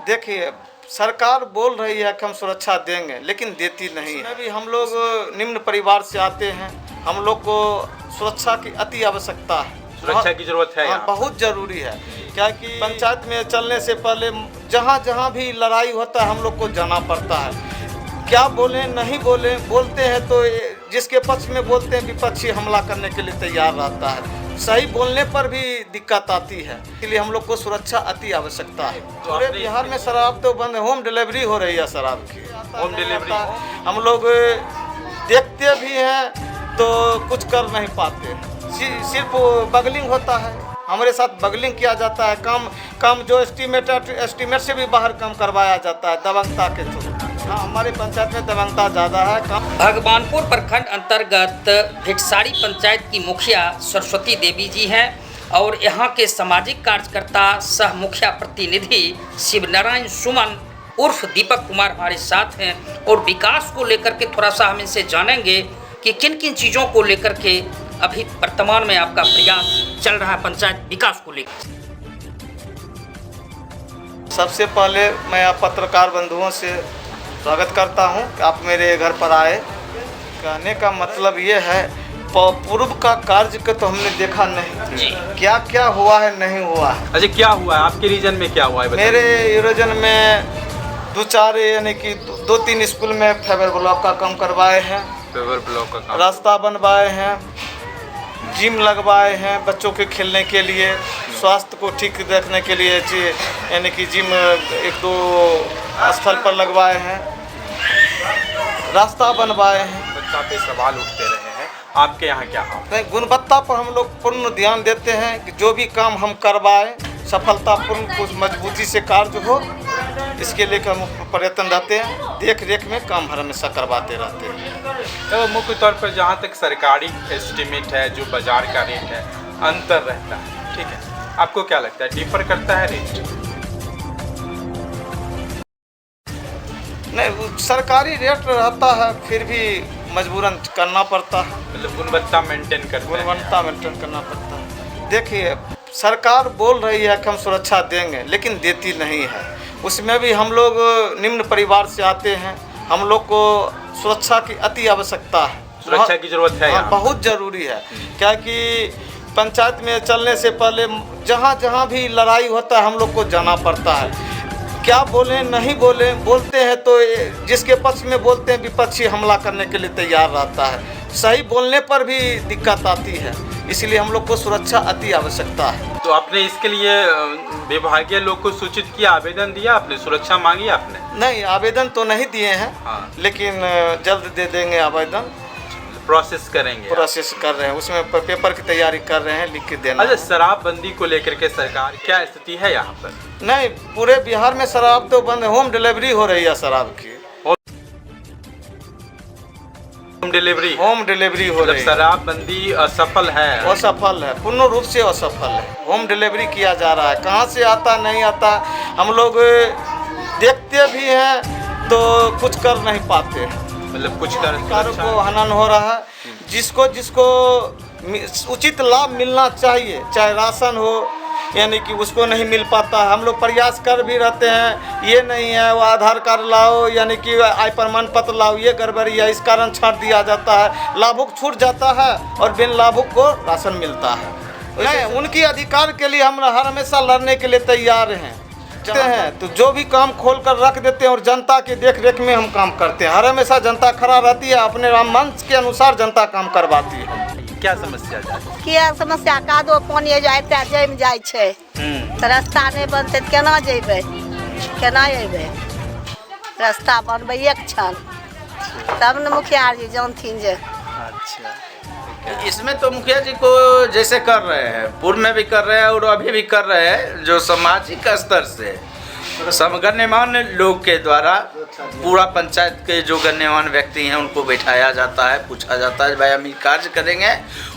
देखिए, सरकार बोल रही है कि हम सुरक्षा देंगे, लेकिन देती नहीं है। भी हम लोग निम्न परिवार से आते हैं, हम लोग को सुरक्षा की अति आवश्यकता है। सुरक्षा की जरूरत है। हाँ, बहुत जरूरी है। क्या कि पंचायत में चलने से पहले जहाँ जहाँ भी लड़ाई होता है हम लोग को जाना पड़ता है। क्या बोलें नहीं बोलें, बोलते हैं तो जिसके पक्ष में बोलते हैं विपक्षी हमला करने के लिए तैयार रहता है। सही बोलने पर भी दिक्कत आती है, इसलिए हम लोग को सुरक्षा अति आवश्यकता है। पूरे बिहार में शराब तो बंद है, होम डिलीवरी हो रही है शराब की। होम डिलीवरी हम लोग देखते भी हैं तो कुछ कर नहीं पाते, सिर्फ बगलिंग होता है। हमारे साथ बगलिंग किया जाता है, काम जो एस्टीमेट से भी बाहर काम करवाया जाता है दबंगता के थ्रू। हाँ, हमारे पंचायत में दबंगता ज़्यादा है। भगवानपुर प्रखंड अंतर्गत भिटसारी पंचायत की मुखिया सरस्वती देवी जी हैं और यहाँ के सामाजिक कार्यकर्ता सह मुखिया प्रतिनिधि शिवनारायण सुमन उर्फ दीपक कुमार हमारे साथ हैं और विकास को लेकर के थोड़ा सा हम इनसे जानेंगे कि किन किन चीज़ों को लेकर के अभी वर्तमान में आपका प्रयास चल रहा है पंचायत विकास को लेकर। सबसे पहले मैं आप पत्रकार बंधुओं से स्वागत करता हूं कि आप मेरे घर पर आए। कहने का मतलब ये है, पूर्व का कार्य को तो हमने देखा नहीं जी। क्या क्या हुआ है नहीं हुआ है। अच्छा, क्या हुआ है आपके रीजन में, क्या हुआ है? मेरे रीजन में दो चार यानी कि दो तीन स्कूल में फाइबर ब्लॉक का काम करवाए हैं, फाइबर ब्लॉक का काम, रास्ता बनवाए हैं, जिम लगवाए हैं बच्चों के खेलने के लिए, स्वास्थ्य को ठीक देखने के लिए यानी कि जिम एक दो स्थल पर लगवाए हैं, रास्ता बनवाए हैं। गुणवत्ता पे सवाल उठते रहे हैं, आपके यहाँ क्या हाल? गुणवत्ता पर हम लोग पूर्ण ध्यान देते हैं कि जो भी काम हम करवाएं सफलतापूर्ण कुछ मजबूती से कार्य हो, इसके लिए हम प्रयत्न रहते हैं। देख रेख में काम हमेशा करवाते रहते हैं। तो मुख्य तौर पर जहाँ तक सरकारी एस्टीमेट है, जो बाजार का रेट है, अंतर रहता है, ठीक है, आपको क्या लगता है डिफर करता है रेट? नहीं, सरकारी रेट रहता है, फिर भी मजबूरन करना पड़ता है। मतलब गुणवत्ता मेंटेन करना पड़ता है। देखिए, सरकार बोल रही है कि हम सुरक्षा देंगे, लेकिन देती नहीं है। उसमें भी हम लोग निम्न परिवार से आते हैं, हम लोग को सुरक्षा की अति आवश्यकता है। सुरक्षा की जरूरत है। हाँ, बहुत ज़रूरी है। क्या कि पंचायत में चलने से पहले जहाँ जहाँ भी लड़ाई होता है हम लोग को जाना पड़ता है। क्या बोलें नहीं बोलें, बोलते हैं तो जिसके पक्ष में बोलते हैं विपक्षी हमला करने के लिए तैयार रहता है। सही बोलने पर भी दिक्कत आती है, इसलिए हम लोग को सुरक्षा अति आवश्यकता है। तो आपने इसके लिए विभागीय लोग को सूचित किया, आवेदन दिया आपने, सुरक्षा मांगी आपने? नहीं, आवेदन तो नहीं दिए हैं। हाँ। लेकिन जल्द दे देंगे आवेदन। प्रोसेस करेंगे, प्रोसेस कर रहे हैं, उसमें पेपर की तैयारी कर रहे हैं, लिख के देना। अच्छा, शराबबंदी को लेकर के सरकार क्या स्थिति है यहाँ पर? नहीं, पूरे बिहार में शराब तो बंद है, होम डिलीवरी हो रही है शराब की। होम डिलीवरी हो रही है। शराबबंदी असफल है? असफल है, पूर्ण रूप से असफल है। होम डिलीवरी किया जा रहा है, कहाँ से आता नहीं आता, हम लोग देखते भी हैं तो कुछ कर नहीं पाते। मतलब कुछ सरकारों को हनन हो रहा है। जिसको जिसको उचित लाभ मिलना चाहिए, चाहे राशन हो, यानी कि उसको नहीं मिल पाता। हम लोग प्रयास कर भी रहते हैं, ये नहीं है वो आधार कार्ड लाओ, यानी कि आय प्रमाण पत्र लाओ, ये गड़बड़ी है, इस कारण छाट दिया जाता है, लाभुक छूट जाता है और बिन लाभुक को राशन मिलता है। नहीं, उनकी अधिकार के लिए हम हर हमेशा लड़ने के लिए तैयार हैं तो जो भी काम खोल कर रख देते हैं और जनता के देख रेख में हम काम करते हैं। हर हमेशा जनता खड़ा रहती है, अपने मंच के अनुसार जनता काम करवाती है। क्या समस्या क्या समस्या? कादो पानी जाते जम जाए छे, तो रास्ता नहीं बनते तो केना जेबे, केना अयबे? रास्ता बनबे एक क्षण, तब न मुखिया जी जानथिन जे। अच्छा, इसमें तो मुखिया जी को जैसे कर रहे हैं, पूर्व में भी कर रहे हैं और अभी भी कर रहे हैं, जो सामाजिक स्तर से गण्यमान लोग के द्वारा पूरा पंचायत के जो गण्यमान व्यक्ति हैं उनको बैठाया जाता है, पूछा जाता है भाई हम ये कार्य करेंगे,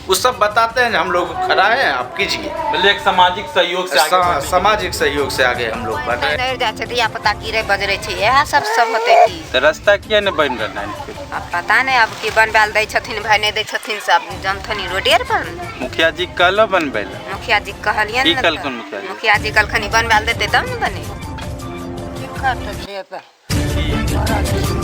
वो सब बताते हैं, हम लोग खड़ा हैं, आप कीजिए। मतलब एक सामाजिक सहयोग से आगे सामाजिक सहयोग से आगे हम लोग बढ़ रहे हैं। नहीं जाते दिया पता कीरे बजरे छे, यह सब होते की। तो रास्ता किया न बन रहा है? अब पता नहीं अब की बनवाल दै छथिन, भाई नहीं दै छथिन, सब जनथनी रोडे पर। मुखिया जी कहलो बनबैला? मुखिया जी कहलियन की कहलखन मुखिया जी? मुखिया जी कहलखनी बनवाल देते तब न बने। खट खेत ठीक बड़ा